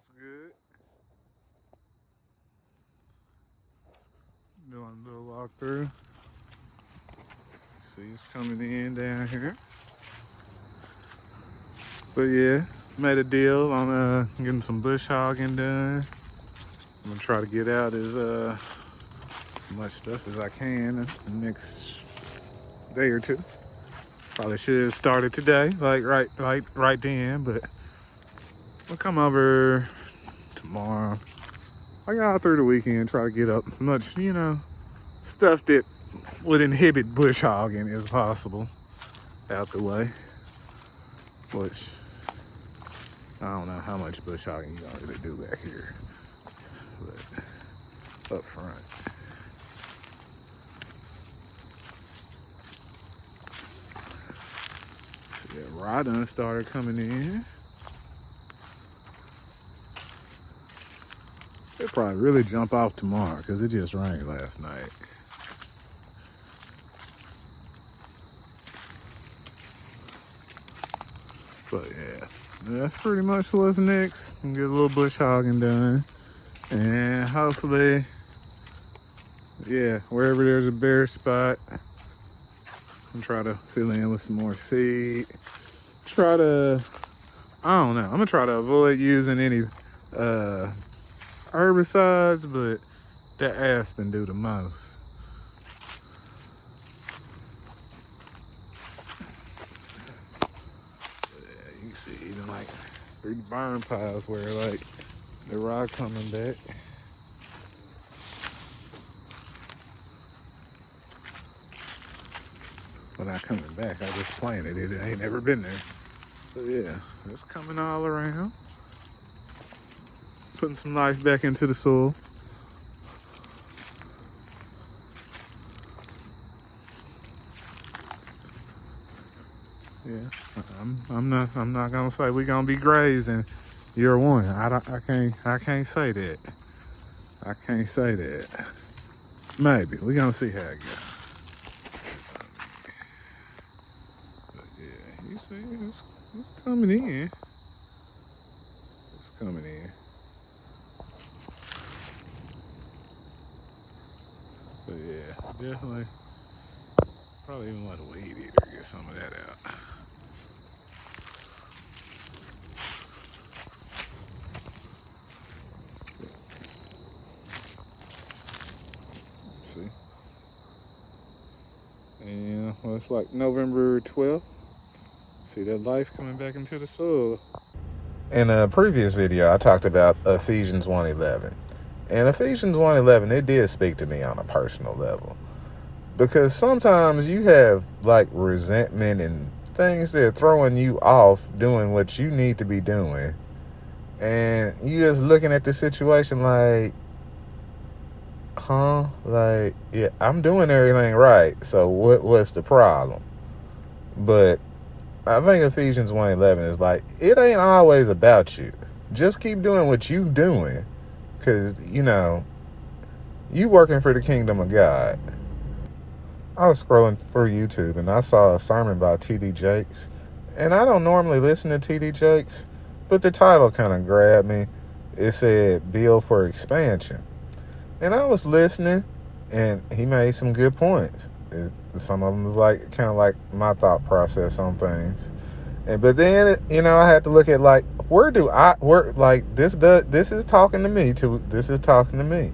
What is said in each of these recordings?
What's good? Doing a little walkthrough. See, it's coming in down here. But yeah, made a deal on getting some bush hogging done. I'm gonna try to get out as much stuff as I can in the next day or two. Probably should have started today, like right then, but I'll come over tomorrow. I got out through the weekend, try to get up as much, stuff that would inhibit bush hogging as possible out the way. Which I don't know how much bush hogging you gonna really do back here, but up front. So yeah, rod done started coming in. It'll probably really jump off tomorrow because it just rained last night. But yeah, that's pretty much what's next. Get a little bush hogging done. And hopefully, yeah, wherever there's a bare spot, I'm try to fill in with some more seed. I don't know, I'm gonna try to avoid using any herbicides, but that aspen do the most. Yeah, you can see even like 3 burn piles where like the rock coming back. But not coming back, I just planted it. It ain't never been there. So yeah, it's coming all around. Putting some life back into the soil. Yeah, I'm not gonna say we gonna be grazing year one. I can't say that. I can't say that. Maybe we gonna see how it goes. But yeah, you see, it's coming in. It's coming in. But yeah, definitely. Probably even let a weed eater get some of that out. See? And well, it's like November 12th. See that life coming back into the soil. In a previous video, I talked about Ephesians 1:11. And Ephesians 1:11, it did speak to me on a personal level. Because sometimes you have like resentment and things that are throwing you off doing what you need to be doing. And you just looking at the situation like, huh? Like, yeah, I'm doing everything right. So what's the problem? But I think Ephesians 1:11 is like, it ain't always about you. Just keep doing what you doing. Because, you working for the kingdom of God. I was scrolling through YouTube and I saw a sermon by T.D. Jakes. And I don't normally listen to T.D. Jakes, but the title kind of grabbed me. It said, Bill for Expansion. And I was listening, and he made some good points. Some of them was like kind of like my thought process on things. But then, I had to look at like, this is talking to me too. This is talking to me.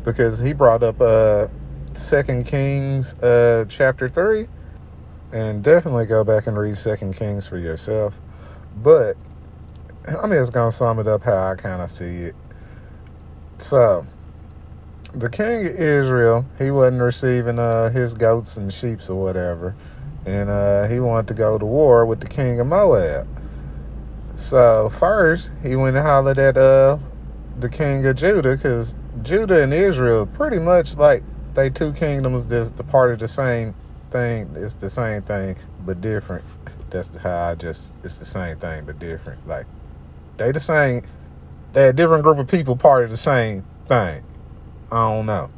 Because he brought up 2 Kings chapter 3, and definitely go back and read 2 Kings for yourself. But I'm just gonna sum it up how I kind of see it. So the king of Israel, he wasn't receiving his goats and sheep or whatever, and he wanted to go to war with the king of Moab. So first he went and hollered at the king of Judah, because Judah and Israel pretty much like they two kingdoms, just the part of the same thing. It's the same thing but different. That's how it's the same thing but different. Like they the same, they a different group of people part of the same thing. I don't know.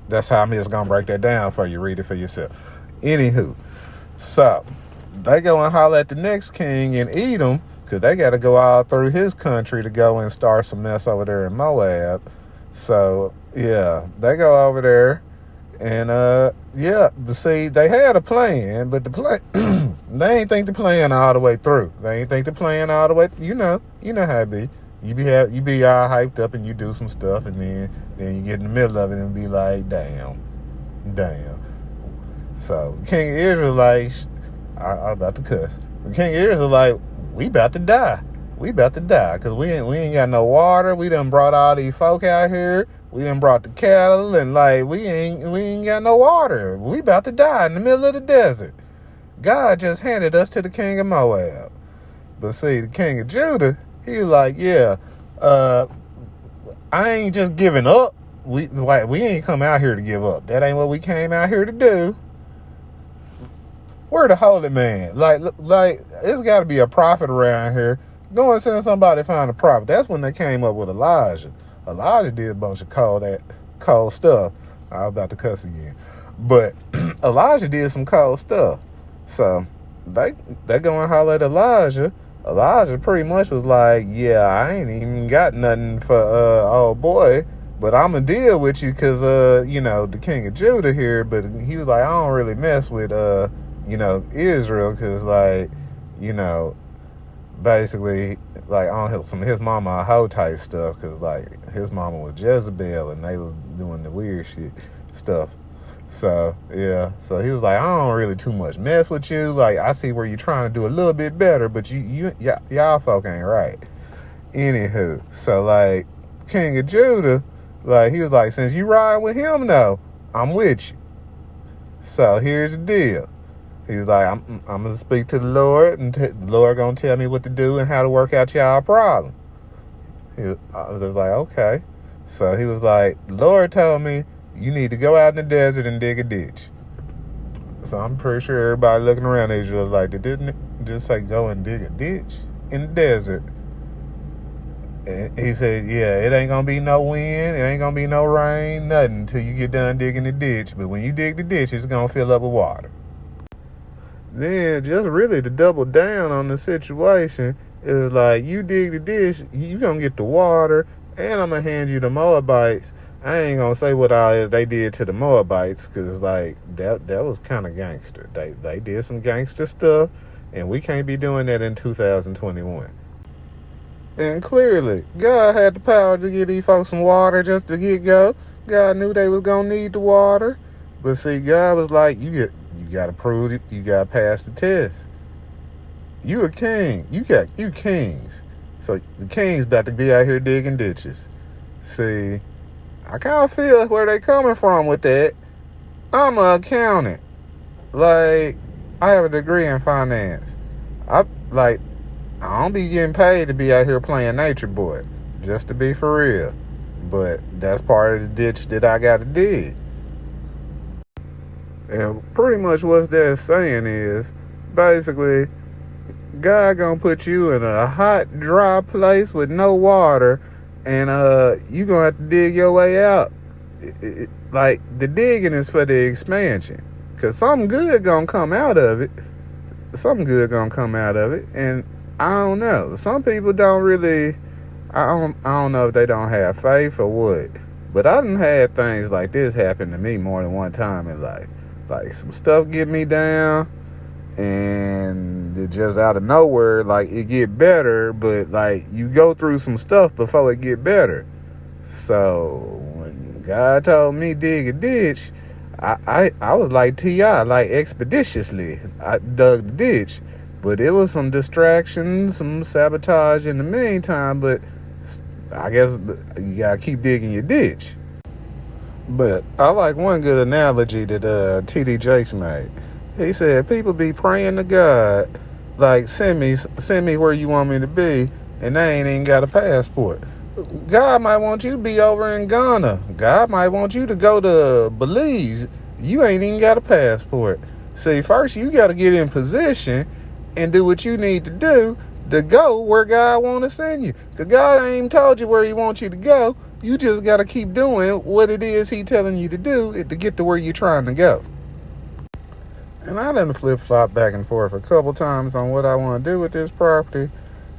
That's how I'm just gonna break that down for you. Read it for yourself. Anywho, so they go and holler at the next king in Edom, because they got to go all through his country to go and start some mess over there in Moab. So, yeah, they go over there. And, yeah, but see, they had a plan, but the plan, they ain't think the plan all the way through. They ain't think the plan all the way, you know how it be. You be all hyped up and you do some stuff, and then you get in the middle of it and be like, damn. So, the king of Israel, like, I about to cuss. The king of Israel, like, we about to die. Because we ain't got no water. We done brought all these folk out here. We done brought the cattle, and like we ain't got no water. We about to die in the middle of the desert. God just handed us to the king of Moab. But see, the king of Judah, he was like, yeah, I ain't just giving up. We ain't come out here to give up. That ain't what we came out here to do. We're the holy man. Like it's got to be a prophet around here. Go and send somebody to find a prophet. That's when they came up with Elijah. Elijah did a bunch of cold stuff. I was about to cuss again. But Elijah did some cold stuff. So they go and holler at Elijah. Elijah pretty much was like, yeah, I ain't even got nothing for old boy, but I'm going to deal with you because, the king of Judah here. But he was like, I don't really mess with, Israel because, basically, like, I don't help some of his mama a hoe type stuff because, like, his mama was Jezebel and they was doing the weird shit stuff. So, yeah. So he was like, I don't really too much mess with you. Like, I see where you're trying to do a little bit better, but y'all folk ain't right. Anywho, so, like, king of Judah, like, he was like, since you ride with him, though, I'm with you. So here's the deal. He's like, I'm going to speak to the Lord, and the Lord going to tell me what to do and how to work out y'all problem. I was like, okay. So he was like, the Lord told me you need to go out in the desert and dig a ditch. So I'm pretty sure everybody looking around Israel like, they didn't just say go and dig a ditch in the desert. And he said, yeah, it ain't going to be no wind, it ain't going to be no rain, nothing until you get done digging the ditch. But when you dig the ditch, it's going to fill up with water. Then, just really to double down on the situation, it was like, you dig the ditch, you going to get the water, and I'm going to hand you the Moabites. I ain't going to say what all they did to the Moabites, because, like, that was kind of gangster. They did some gangster stuff, and we can't be doing that in 2021. And clearly, God had the power to get these folks some water just to get go. God knew they was going to need the water. But see, God was like, you got to prove it. You got to pass the test. You a king. You kings. So the king's about to be out here digging ditches. See, I kind of feel where they coming from with that. I'm an accountant. Like, I have a degree in finance. I don't be getting paid to be out here playing nature boy. Just to be for real. But that's part of the ditch that I got to dig. And pretty much what they're saying is, basically, God gonna put you in a hot, dry place with no water, and you gonna have to dig your way out. Like, the digging is for the expansion, cause something good gonna come out of it. And I don't know. Some people don't really. I don't know if they don't have faith or what. But I done had things like this happen to me more than one time in life. Like, some stuff get me down, and it just out of nowhere, like, it get better, but, like, you go through some stuff before it get better. So, when God told me dig a ditch, I was like T.I., like, expeditiously. I dug the ditch. But it was some distractions, some sabotage in the meantime, but I guess you gotta keep digging your ditch. But I like one good analogy that T.D. Jakes made. He said, people be praying to God, like, send me where you want me to be, and they ain't even got a passport. God might want you to be over in Ghana. God might want you to go to Belize. You ain't even got a passport. See, first you got to get in position and do what you need to do to go where God want to send you. Because God ain't even told you where he wants you to go. You just got to keep doing what it is he telling you to do to get to where you're trying to go. And I done flip-flop back and forth a couple times on what I want to do with this property.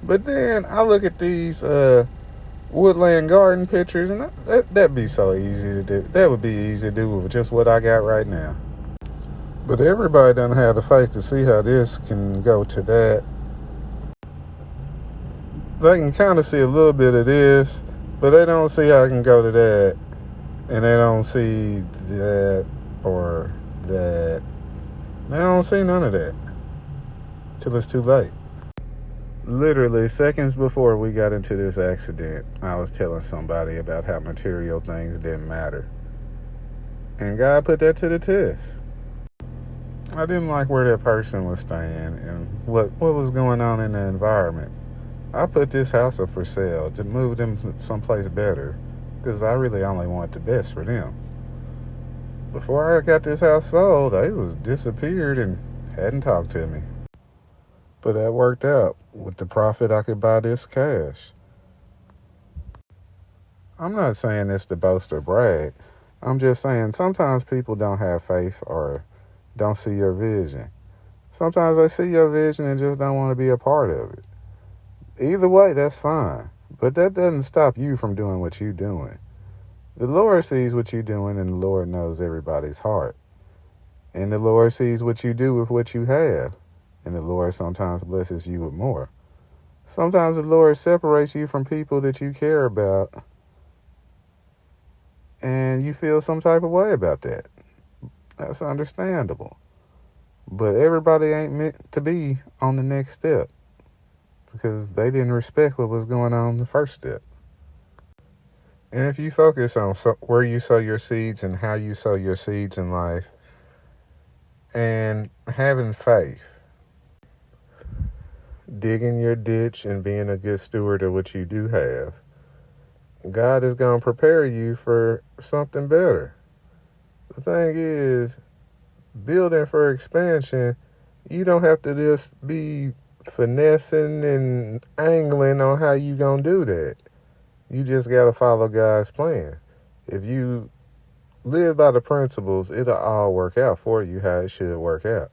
But then I look at these woodland garden pictures, and that'd be so easy to do. That would be easy to do with just what I got right now. But everybody doesn't have the faith to see how this can go to that. They can kind of see a little bit of this, but they don't see how it can go to that, and they don't see that or that. They don't see none of that till it's too late. Literally seconds before we got into this accident, I was telling somebody about how material things didn't matter. And God put that to the test. I didn't like where that person was staying and what was going on in the environment. I put this house up for sale to move them someplace better because I really only want the best for them. Before I got this house sold, they was disappeared and hadn't talked to me. But that worked out. With the profit, I could buy this cash. I'm not saying this to boast or brag. I'm just saying sometimes people don't have faith or don't see your vision. Sometimes they see your vision and just don't want to be a part of it. Either way, that's fine. But that doesn't stop you from doing what you're doing. The Lord sees what you're doing, and the Lord knows everybody's heart. And the Lord sees what you do with what you have. And the Lord sometimes blesses you with more. Sometimes the Lord separates you from people that you care about, and you feel some type of way about that. That's understandable. But everybody ain't meant to be on the next step because they didn't respect what was going on in the first step. And if you focus on where you sow your seeds and how you sow your seeds in life and having faith, digging your ditch and being a good steward of what you do have, God is going to prepare you for something better. The thing is, building for expansion, you don't have to just be finessing and angling on how you going to do that. You just got to follow God's plan. If you live by the principles, it'll all work out for you how it should work out.